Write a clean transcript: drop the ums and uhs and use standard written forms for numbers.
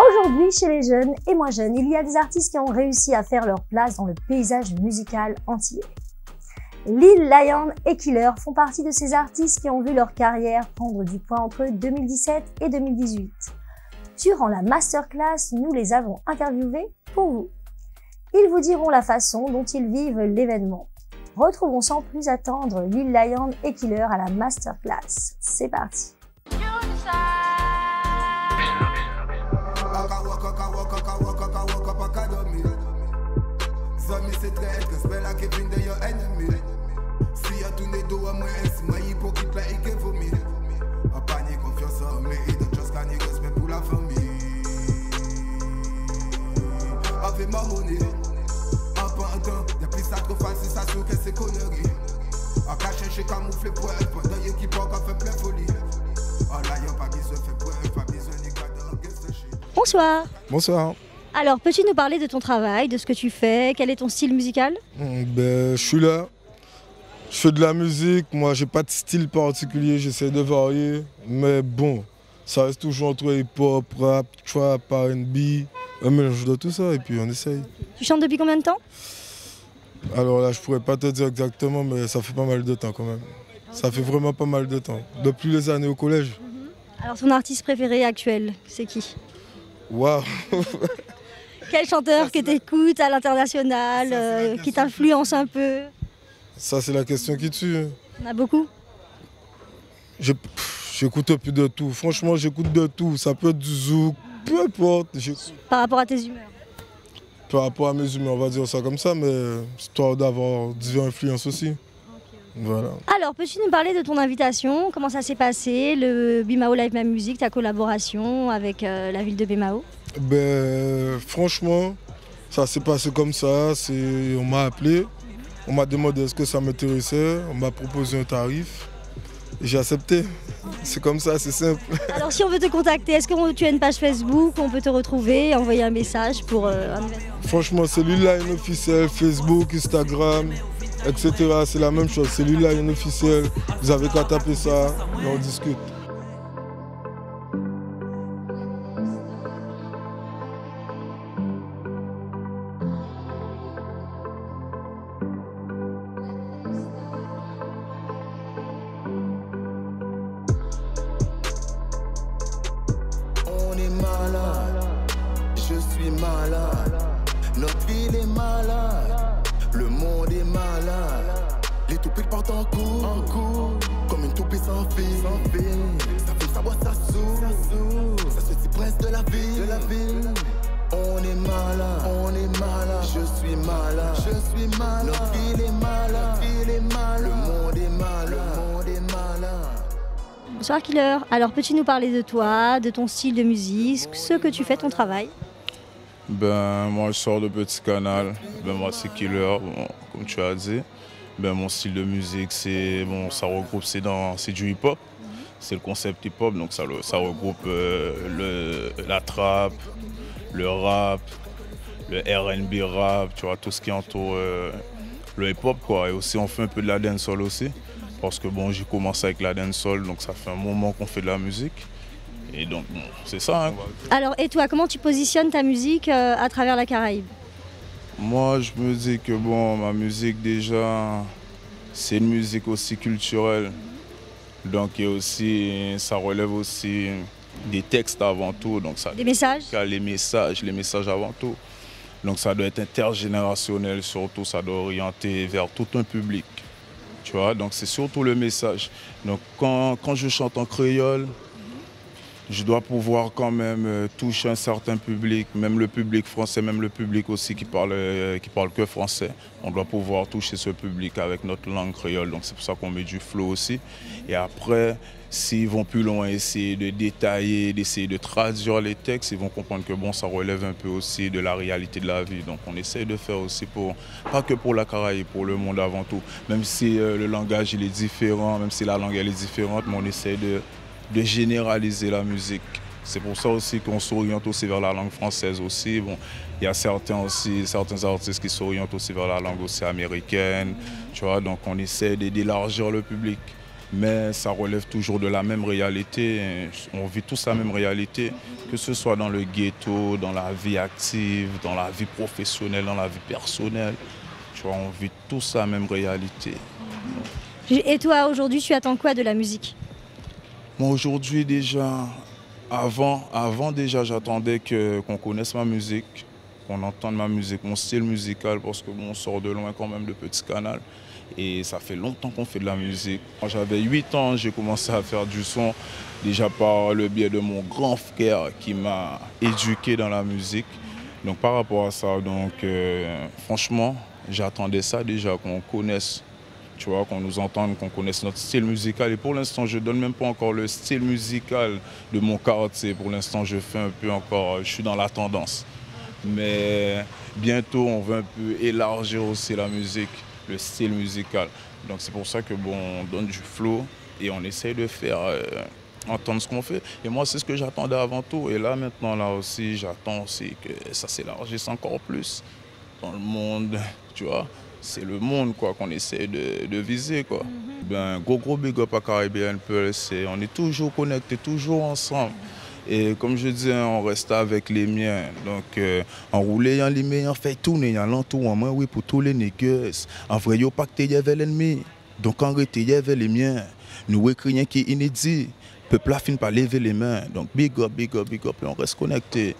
Aujourd'hui, chez les jeunes et moins jeunes, il y a des artistes qui ont réussi à faire leur place dans le paysage musical antillais. Lil Lion et Killer font partie de ces artistes qui ont vu leur carrière prendre du poids entre 2017 et 2018. Durant la masterclass, nous les avons interviewés pour vous. Ils vous diront la façon dont ils vivent l'événement. Retrouvons sans plus attendre Lil Lion et Killer à la masterclass. C'est parti. Bonsoir. Bonsoir. Alors, peux-tu nous parler de ton travail, de ce que tu fais? Quel est ton style musical? Je suis là, je fais de la musique, moi j'ai pas de style particulier, j'essaie de varier, mais bon, ça reste toujours entre hip-hop, rap, trap, R&B, un mélange de tout ça et puis on essaye. Tu chantes depuis combien de temps? Alors là, je pourrais pas te dire exactement, mais ça fait pas mal de temps quand même. Ça fait vraiment pas mal de temps, depuis les années au collège. Alors, ton artiste préféré actuel, c'est qui? Waouh. Quel chanteur que tu écoutes à l'international, qui t'influence un peu? Ça, c'est la question qui tue. Il y en a beaucoup? J'écoute plus de tout. Franchement, j'écoute de tout. Ça peut être du zouk, peu importe. Par rapport à tes humeurs? Par rapport à mes humeurs, on va dire ça comme ça, mais histoire d'avoir diverses influences aussi. Voilà. Alors, peux-tu nous parler de ton invitation? Comment ça s'est passé, le Bimao Live Ma Musique, ta collaboration avec la ville de Bimao? Franchement, ça s'est passé comme ça. On m'a appelé, on m'a demandé est-ce que ça m'intéressait, on m'a proposé un tarif et j'ai accepté. C'est comme ça, c'est simple. Alors, si on veut te contacter, est-ce que tu as une page Facebook où on peut te retrouver, envoyer un message pour un événement? Franchement, c'est Lil Lion officiel, Facebook, Instagram, etc. C'est la même chose, c'est Lil Lion officiel. Vous avez qu'à taper ça et on discute. Je suis malade, notre ville est malade, le monde est malade. Les toupies partent en cours, comme une toupie sans fil. Ça fait savoir ça sourd, ça se dit prince de la ville. On est malade, je suis malade, notre ville est malade, le monde est malade. Bonsoir Killer. Alors, peux-tu nous parler de toi, de ton style de musique, ce que tu fais, ton travail? Moi je sors de Petit Canal, moi c'est Killer, comme tu as dit. Mon style de musique, ça regroupe, c'est du hip-hop, c'est le concept hip-hop, donc ça regroupe la trap, le rap, le R&B rap, tu vois, tout ce qui entoure le hip-hop, quoi. Et aussi on fait un peu de la dancehall aussi, parce que j'ai commencé avec la dancehall, donc ça fait un moment qu'on fait de la musique. Et donc, c'est ça. Hein. Alors, et toi, comment tu positionnes ta musique à travers la Caraïbe? Moi, je me dis que ma musique, déjà, c'est une musique aussi culturelle. Donc, ça relève aussi des textes avant tout. Donc, des messages? Les messages avant tout. Donc, ça doit être intergénérationnel surtout, ça doit orienter vers tout un public. Tu vois, donc c'est surtout le message. Donc, quand je chante en créole, je dois pouvoir quand même toucher un certain public, même le public français, même le public aussi qui parle que français. On doit pouvoir toucher ce public avec notre langue créole, donc c'est pour ça qu'on met du flow aussi. Et après, s'ils vont plus loin, essayer de détailler, d'essayer de traduire les textes, ils vont comprendre que ça relève un peu aussi de la réalité de la vie. Donc on essaie de faire aussi pas que pour la Caraïbe, pour le monde avant tout. Même si le langage il est différent, même si la langue elle est différente, mais on essaie de généraliser la musique. C'est pour ça aussi qu'on s'oriente aussi vers la langue française aussi. Il y a certains artistes qui s'orientent aussi vers la langue aussi américaine, tu vois, donc on essaie d'élargir le public. mais ça relève toujours de la même réalité. On vit tous la même réalité, que ce soit dans le ghetto, dans la vie active, dans la vie professionnelle, dans la vie personnelle. Tu vois, on vit tous la même réalité. Et toi, aujourd'hui, tu attends quoi de la musique? Moi, aujourd'hui, déjà, avant déjà, j'attendais qu'on connaisse ma musique, qu'on entende ma musique, mon style musical, parce que bon, on sort de loin quand même de Petit Canal. Et ça fait longtemps qu'on fait de la musique. Quand j'avais 8 ans, j'ai commencé à faire du son, déjà par le biais de mon grand frère qui m'a éduqué dans la musique. Donc par rapport à ça, donc, franchement, j'attendais ça déjà, qu'on connaisse, tu vois, qu'on nous entende, qu'on connaisse notre style musical. Et pour l'instant, je ne donne même pas encore le style musical de mon quartier. Pour l'instant, je fais un peu encore, je suis dans la tendance. Mais bientôt, on veut un peu élargir aussi la musique, le style musical. Donc c'est pour ça que bon, on donne du flow et on essaye de faire entendre ce qu'on fait. Et moi, c'est ce que j'attendais avant tout. Et là, maintenant, là aussi, j'attends aussi que ça s'élargisse encore plus dans le monde, tu vois. C'est le monde quoi qu'on essaie de viser quoi. Ben gros big up à Caribbean Pulse, on est toujours connectés, toujours ensemble. Et comme je dis, on reste avec les miens. Donc enrouler en les meilleurs, fait tourner en l'entour en moi oui pour tous les nègres. En vrai yo pas que y avait l'ennemi. Donc en réalité y avait les miens. Nous écrivons qui est inédit. Peuple a fini par lever les mains. Donc big up et on reste connectés.